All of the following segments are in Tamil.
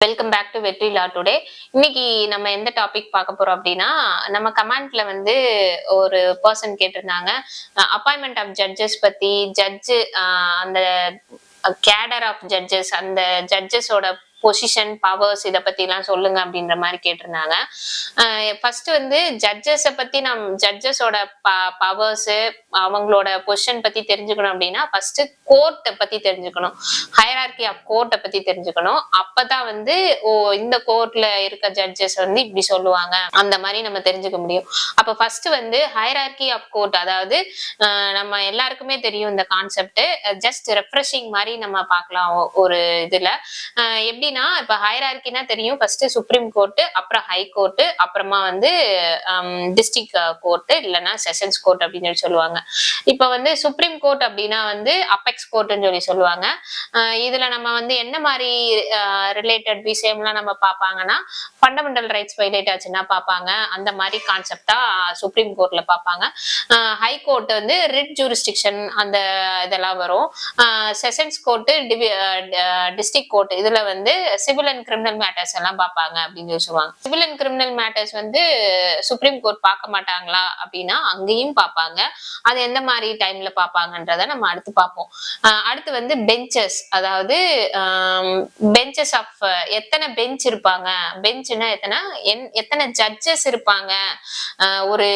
வெல்கம் பேக் டு வெற்றி லா டுடே. இன்னைக்கு நம்ம எந்த டாபிக் பார்க்க போறோம் அப்படின்னா, நம்ம கமெண்ட்ல வந்து ஒரு பர்சன் கேட்டிருந்தாங்க, அப்பாயின்மெண்ட் ஆஃப் ஜட்ஜஸ் பத்தி, அந்த கேடர் ஆஃப் ஜட்ஜஸ், அந்த ஜட்ஜஸோட பொசிஷன் பவர்ஸ் இத பத்தி எல்லாம் சொல்லுங்க அப்படின்ற மாதிரி கேட்டிருந்தாங்க. ஃபர்ஸ்ட் வந்து ஜட்ஜஸோட பவர்ஸ், அவங்களோட பொசிஷன் பத்தி தெரிஞ்சுக்கணும் அப்படின்னா ஃபர்ஸ்ட் கோர்ட்டை பத்தி தெரிஞ்சுக்கணும், ஹையரார்கி ஆஃப் கோர்ட்டை பத்தி தெரிஞ்சுக்கணும். அப்பதான் வந்து இந்த கோர்ட்ல இருக்க ஜட்ஜஸ் வந்து இப்படி சொல்லுவாங்க அந்த மாதிரி நம்ம தெரிஞ்சுக்க முடியும். அப்ப ஃபர்ஸ்ட் வந்து ஹையரார்கி ஆஃப் கோர்ட், அதாவது நம்ம எல்லாருக்குமே தெரியும் இந்த கான்செப்ட், ஜஸ்ட் ரெஃப்ரெஷிங் மாதிரி நம்ம பார்க்கலாம் ஒரு இதுல. எப்படின்னா இப்ப ஹையரார்கினா தெரியும், ஃபர்ஸ்ட் சுப்ரீம் கோர்ட், அப்புறம் ஹை கோர்ட், அப்புறமா வந்து டிஸ்ட்ரிக்ட் கோர்ட் இல்லைன்னா செஷன்ஸ் கோர்ட் அப்படின்னு சொல்லுவாங்க. இப்ப வந்து சுப்ரீம் கோர்ட் அப்படின்னா வந்து அப்பெக்ஸ் கோர்ட்னு சொல்லி சொல்லுவாங்க. இதுல நம்ம வந்து என்ன மாதிரி ரிலேட்டட் விஷயம்லாம் நம்ம பார்ப்பாங்கன்னா, ஃபண்டமெண்டல் ரைட்ஸ் வைலேட் ஆச்சுன்னா பார்ப்பாங்க, அந்த மாதிரி கான்செப்டா சுப்ரீம் கோர்ட்ல பார்ப்பாங்க. ஹை கோர்ட் வந்து ரிட் ஜூரிஸ்டிக்ஷன் அந்த இதெல்லாம் வரும். செஷன்ஸ் கோர்ட், டிஸ்ட்ரிக்ட் கோர்ட் இதுல வந்து சிவில் அண்ட் கிரிமினல் மேட்டர்ஸ் எல்லாம் பார்ப்பாங்க அப்படின்னு சொல்லுவாங்க. சிவில் அண்ட் கிரிமினல் மேட்டர்ஸ் வந்து சுப்ரீம் கோர்ட் பார்க்க மாட்டாங்களா அப்படின்னா அங்கேயும் பார்ப்பாங்க. அது எந்த மாதிரி டைம்ல பார்ப்பாங்கன்றத நம்ம அடுத்து பார்ப்போம். அடுத்து வந்து பெஞ்சஸ், அதாவது பெஞ்சஸ் ஆஃப் எத்தனை பெஞ்ச் இருப்பாங்க, பெஞ்ச்னா எத்தனை ஜட்ஜஸ் இருப்பாங்க. ஒரு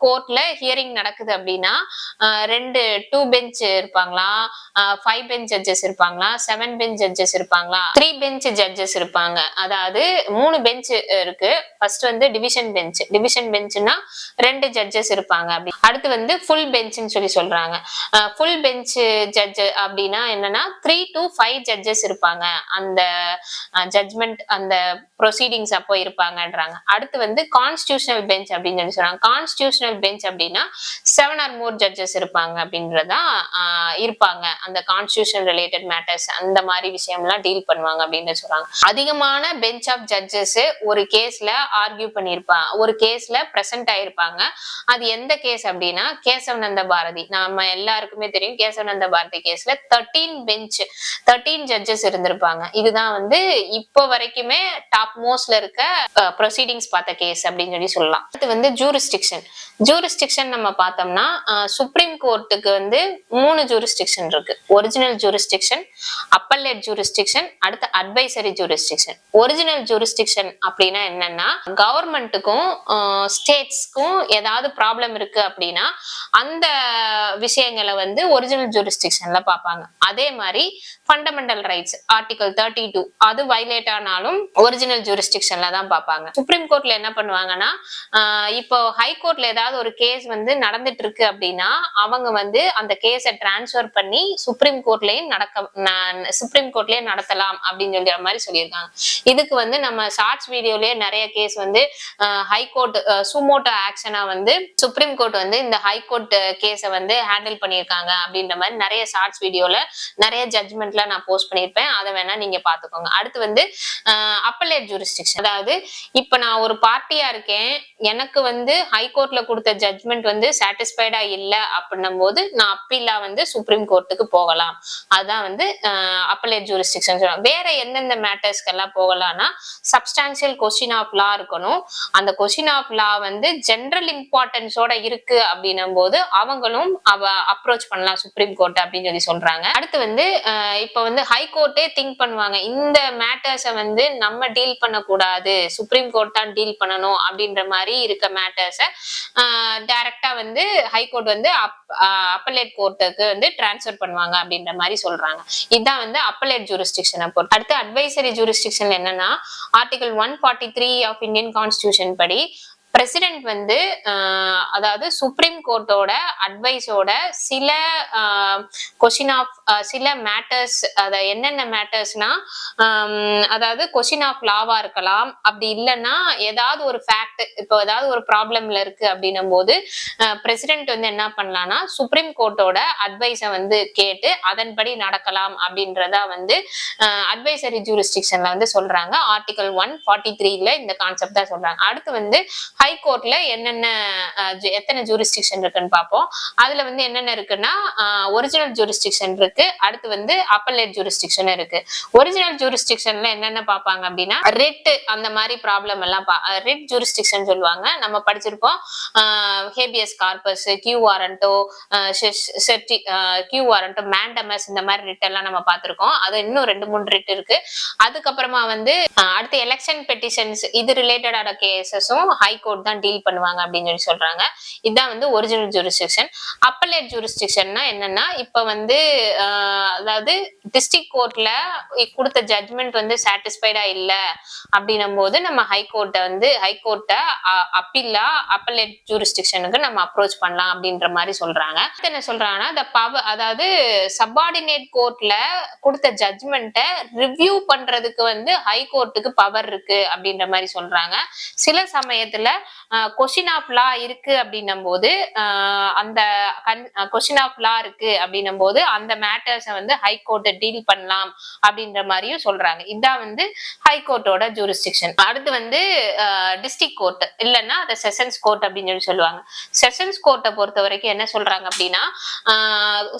கோர்ட்ல ஹியரிங் நடக்குது அப்படின்னா 2 பெஞ்ச் இருப்பாங்களா, 5 பெஞ்ச் ஜட்ஜஸ் இருப்பாங்களா, 7 பெஞ்ச் ஜட்ஜஸ் இருப்பாங்களா, 3 பெஞ்ச் ஜட்ஜஸ் இருப்பாங்க. அதாவது 3 பெஞ்ச் இருக்கு. ஃபர்ஸ்ட் வந்து டிவிஷன் பெஞ்ச்னா 2 ஜட்ஜஸ் இருப்பாங்க. அடுத்து வந்து ஃபுல் பெஞ்ச்னு சொல்லி சொல்றாங்க. ஃபுல் பெஞ்ச் ஜட்ஜ் அப்படின்னா என்னன்னா 3 to 5 ஜட்ஜஸ் இருப்பாங்க அந்த ஜட்ஜ்மெண்ட் அந்த ப்ரொசீடிங்ஸ் அப்போ இருப்பாங்கன்றாங்க. அடுத்து வந்து கான்ஸ்டிடியூஷனல் பெஞ்ச் அப்படின்னு சொல்லி சொல்றாங்க. கான்ஸ்டிடியூஷனல் பெஞ்ச் அப்படின்னா 7 or more ஜட்ஜஸ் இருப்பாங்க அப்படின்றதா இருப்பாங்க. அந்த கான்ஸ்டிடியூஷன் ரிலேட்டட் மேட்டர்ஸ் அந்த மாதிரி விஷயம்லாம் டீல் பண்ணுவாங்க அப்படின்னு சொல்றாங்க. அதிகமான பெஞ்ச் ஆஃப் ஜட்ஜஸ் ஒரு கேஸ்ல ஆர்கியூ பண்ணிருப்பாங்க, ஒரு கேஸ்ல பிரசன்ட் ஆயிருப்பாங்க. அது எந்த கேஸ் அப்படின்னா கேசவநந்த பாரதி. நம்ம எல்லாருக்குமே தெரியும், கேசவநந்த பாரதி கேஸ்ல 13 ஜட்ஜஸ் இருந்திருப்பாங்க. இதுதான் வந்து இப்போ வரைக்குமே டாப் மோஸ்ட்ல இருக்க ப்ரொசீடிங்ஸ் பார்த்த கேஸ் அப்படின்னு சொல்லலாம். அது வந்து ஜூரிஸ்டிக்ஷன் நம்ம பார்த்தோம்னா சுப்ரீம் கோர்ட்டுக்கு வந்து 3 ஜூரிஸ்டிக்ஷன் இருக்கு. ஒரிஜினல் ஜூரிஸ்டிக்ஷன், அப்பல்லேட் ஜூரிஸ்டிக்ஷன், அடுத்து அட்வைசரி ஜூரிஸ்டிக்ஷன். ஒரிஜினல் ஜூரிஸ்டிக்ஷன் அப்படின்னா என்னன்னா, கவர்மெண்ட்டுக்கும் ஸ்டேட்ஸ்க்கும் ஏதாவது ப்ராப்ளம் இருக்கு அப்படின்னா அந்த விஷயங்களை வந்து ஒரிஜினல் ஜூரிஸ்டிக்ஷன்ல பார்ப்பாங்க. அதே மாதிரி ஃபண்டமெண்டல் ரைட்ஸ் ஆர்டிகல் 32 அது வயலேட் ஆனாலும் ஒரிஜினல் ஜூரிஸ்டிக்ஷன்ல தான் பார்ப்பாங்க. சுப்ரீம் கோர்ட்ல என்ன பண்ணுவாங்கன்னா, இப்போ ஹை கோர்ட்ல ஏதாவது ஒரு கேஸ் வந்து நடந்துட்டு இருக்கு அப்படின்னா அவங்க வந்து அந்த கேஸை டிரான்ஸ்பர் பண்ணி சுப்ரீம் கோர்ட்லயே நடத்தலாம் அப்படின்னு சொல்ற மாதிரி சொல்லியிருக்காங்க. இதுக்கு வந்து நம்ம ஷார்ட்ஸ் வீடியோலயே நிறைய கேஸ் வந்து ஹை கோர்ட் சுமோட்டோ ஆக்ஷனா வந்து சுப்ரீம் கோர்ட் வந்து இந்த ஹை கோர்ட் கேஸை வந்து ஹேண்டில் பண்ணியிருக்காங்க அப்படின்ற மாதிரி நிறைய ஷார்ட்ஸ் வீடியோல நிறைய ஜட்ஜ்மெண்ட்ல நான் போஸ்ட் பண்ணியிருப்பேன். அதை வேணா நீங்க பாத்துக்கோங்க. அடுத்து வந்து அப்பலேட் ஜூரிஸ்டிக்ஷன், அதாவது இப்ப நான் ஒரு பார்ட்டியா இருக்கேன், எனக்கு வந்து ஹை கோர்ட்ல கொடுத்த ஜட்ஜ்மெண்ட் வந்து சாட்டிஸ்ஃபைடா இல்ல அப்படின்னும் போது நான் அப்பீலா வந்து சுப்ரீம் கோர்ட்டுக்கு போகலாம். அதான் வந்து அப்பலேட் ஜூரிஸ்டிக்ஷன் சொல்றாங்க. வேற எந்தெந்த மேட்டர்ஸ்க்கெல்லாம் போகலாம்னா, சப்ஸ்டான்சியல் கொஸ்டின் ஆஃப் லா இருக்கணும். அந்த கொஸ்டின் ஆஃப் லா வந்து ஜெனரல் இம்பார்ட்டன்ஸோட இருக்கு அப்படின்னும் போது அவங்களும் அப்ரோச் பண்ணலாம் சுப்ரீம் கோர்ட் அப்படின்னு சொல்றாங்க. அடுத்து வந்து இப்ப வந்து ஹை கோர்ட்டே திங்க் பண்ணுவாங்க, இந்த மேட்டர்ஸை வந்து நம்ம டீல் பண்ணக்கூடாது, சுப்ரீம் கோர்ட் தான் டீல் பண்ணணும் அப்படின்ற மாதிரி இருக்க மேட்டர்ஸை டைரக்டா வந்து ஹை கோர்ட் வந்து அப்பலேட் கோர்ட்டுக்கு வந்து டிரான்ஸ்பர் பண்ணுவாங்க அப்படின்ற மாதிரி சொல்றாங்க. இதுதான் வந்து அப்பலேட் ஜூரிஸ்டிக்ஷனை பொறுத்து. அடுத்து அட்வைசரி ஜூரிஸ்டிக்ஷன் என்னன்னா, ஆர்டிகல் 143 ஆஃப் இந்தியன் கான்ஸ்டிடியூஷன் படி பிரசிடென்ட் வந்து அதாவது சுப்ரீம் கோர்ட்டோட அட்வைஸோட சில கொஸ்டின் ஆஃப் சில மேட்டர்ஸ், அத என்னென்ன மேட்டர்ஸ்னா அதாவது கொஸ்டின் ஆஃப் லாவா இருக்கலாம், அப்படி இல்லைன்னா ஏதாவது ஒரு ஃபேக்ட், இப்போ ஏதாவது ஒரு ப்ராப்ளம்ல இருக்கு அப்படின்னும் போது பிரசிடென்ட் வந்து என்ன பண்ணலாம்னா சுப்ரீம் கோர்ட்டோட அட்வைஸை வந்து கேட்டு அதன்படி நடக்கலாம் அப்படின்றதா வந்து அட்வைசரி ஜூரிஸ்டிக்ஷன்ல வந்து சொல்றாங்க. ஆர்டிகல் 143ல இந்த கான்செப்ட் தான் சொல்றாங்க. அடுத்து வந்து ஹை கோர்ட்ல என்னென்ன எத்தனை ஜூரிஸ்டிக்ஷன் இருக்குன்னு பார்ப்போம். அதுல வந்து என்னென்ன இருக்குன்னா ஒரிஜினல் ஜூரிஸ்டிக்ஷன் இருக்கு, அடுத்து வந்து அப்பலேட் ஜூரிஸ்டிக்ஷன் இருக்கு. ஒரிஜினல் ஜூரிஸ்டிக்ஷன்ல என்னென்ன பார்ப்பாங்க அப்படின்னா ரிட் அந்த மாதிரி ப்ராப்ளம் எல்லாம் ரிட் ஜூரிஸ்டிக்ஷன் சொல்லுவாங்க. நம்ம படிச்சிருப்போம் habeas corpus, quo warranto, quo warranto, mandamus, இந்த மாதிரி ரிட் எல்லாம் நம்ம பார்த்திருக்கோம். அது இன்னும் 2-3 ரிட் இருக்கு. அதுக்கப்புறமா வந்து அடுத்து எலெக்ஷன் பெட்டிஷன்ஸ், இது ரிலேட்டடான கேசஸும் ஹை கோர்ட் தான் டீல் பண்ணுவாங்க அப்படின்னு சொல்லி சொல்றாங்க. இதுதான் வந்து ஒரிஜினல் ஜூரிஸ்டிக்ஷன். அப்பலேட் ஜூரிஸ்டிக்ஷன்னா என்னன்னா இப்ப வந்து அதாவது டிஸ்ட்ரிக்ட் கோர்ட்ல கொடுத்த ஜட்மெண்ட் வந்து சாட்டிஸ்ஃபைடா இல்ல அப்படின்னும் போது நம்ம ஹைகோர்ட்டை அப்பீலா அப்பலேட் ஜூரிஸ்டிக்ஷனுக்கு நம்ம அப்ரோச் பண்ணலாம் அப்படின்ற மாதிரி சொல்றாங்க. என்ன சொல்றாங்கன்னா the power, அதாவது சப்பார்டினேட் கோர்ட்ல கொடுத்த ஜட்மெண்ட்டை ரிவ்யூ பண்றதுக்கு வந்து ஹைகோர்ட்டுக்கு பவர் இருக்கு அப்படின்ற மாதிரி சொல்றாங்க. சில சமயத்துல கொஸ்டின் ஆஃப் லா இருக்கு அப்படின்னும் போது அந்த கொஸ்டின் ஆஃப் லா இருக்கு அப்படின்னும் போது அந்த மேட்டர்ஸை வந்து ஹைகோர்ட் டீல் பண்ணலாம் அப்படின்ற மாதிரியும் சொல்றாங்க. இதான் வந்து ஹைகோர்ட்டோட ஜூரிஸ்டிக்ஷன். அடுத்து வந்து டிஸ்ட்ரிக்ட் கோர்ட் இல்லைன்னா அதை செஷன்ஸ் கோர்ட் அப்படின்னு சொல்லி சொல்லுவாங்க. செஷன்ஸ் கோர்ட்டை பொறுத்த வரைக்கும் என்ன சொல்றாங்க அப்படின்னா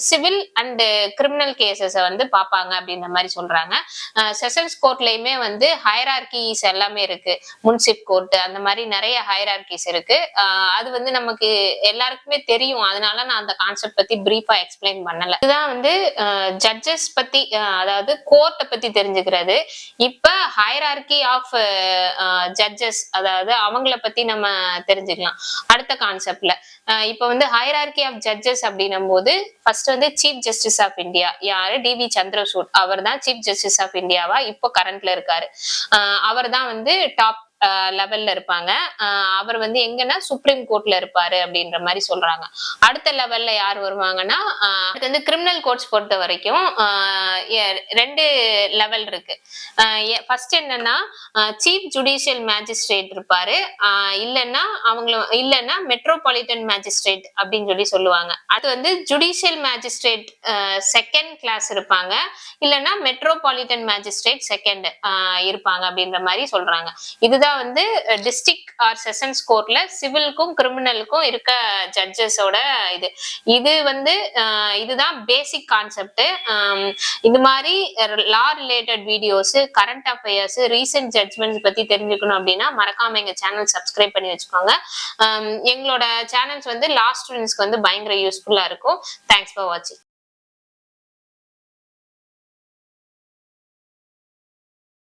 சிவில் அண்ட் கிரிமினல் கேசஸ் வந்து பார்ப்பாங்க அப்படின்ற மாதிரி சொல்றாங்க. செஷன்ஸ் கோர்ட்லயுமே வந்து ஹைரார்கிஸ் எல்லாமே இருக்கு. முன்சிப் கோர்ட் அந்த மாதிரி நிறைய ஹைரார்கிஸ் இருக்கு. அது வந்து நமக்கு எல்லாருக்குமே தெரியும், அதனால நான் அந்த கான்செப்ட் பத்தி பிரீஃபா எக்ஸ்பிளைன் பண்ணல. இதுதான் வந்து ஜட்ஜஸ் பத்தி, அதாவது கோர்ட்டை பத்தி தெரிஞ்சுக்கிறது. இப்ப ஹைரார்கி ஆஃப் ஜட்ஜஸ், அதாவது அவங்கள பத்தி நம்ம தெரிஞ்சுக்கலாம் அடுத்த கான்செப்ட்ல. இப்ப வந்து ஹைரார்கி ஆஃப் ஜட்ஜஸ் அப்படின்னும் போது ஃபர்ஸ்ட் வந்து சீஃப் ஜஸ்டிஸ் ஆஃப் இந்தியா யாரு, டிவி சந்திரசூட். அவர் தான் சீஃப் ஜஸ்டிஸ் ஆஃப் இந்தியாவா இப்போ கரண்ட்ல இருக்காரு. அவர் தான் வந்து டாப் லெவல்ல இருப்பாங்க. அவர் வந்து எங்கன்னா சுப்ரீம் கோர்ட்ல இருப்பாரு அப்படின்ற மாதிரி சொல்றாங்க. அடுத்த லெவல்ல யார் வருவாங்கன்னா அது வந்து கிரிமினல் கோர்ட்ஸ் பொறுத்த வரைக்கும் 2 லெவல் இருக்கு. ஃபர்ஸ்ட் என்னன்னா சீஃப் ஜுடிஷியல் மேஜிஸ்ட்ரேட் இருப்பாரு, இல்லைன்னா மெட்ரோபாலிட்டன் மேஜிஸ்ட்ரேட் அப்படின்னு சொல்லி சொல்லுவாங்க. அது வந்து ஜுடிஷியல் மேஜிஸ்ட்ரேட் செகண்ட் கிளாஸ் இருப்பாங்க, இல்லைன்னா மெட்ரோபாலிட்டன் மேஜிஸ்ட்ரேட் செகண்ட் இருப்பாங்க அப்படின்ற மாதிரி சொல்றாங்க. இதுதான் வந்து டிஸ்ட்ரிக்ட் ஆர் செஷன்ஸ் கோர்ட்ல சிவிலுக்கும் கிரிமினலுக்கும் இருக்க ஜட்ஜஸோட இது வந்து இதுதான் பேசிக் கான்செப்ட். இது மாதிரி law related videos, current affairs, recent judgments பத்தி தெரிஞ்சுக்கணும் அப்படின்னா மறக்காம எங்க சேனல் சப்ஸ்கிரைப் பண்ணி வச்சுக்கோங்க. எங்களோட சேனல்ஸ் வந்து லா ஸ்டூடெண்ட்ஸ்க்கு வந்து பயங்கர யூஸ்ஃபுல்லா இருக்கும். தேங்க்ஸ் ஃபார் வாட்சிங்.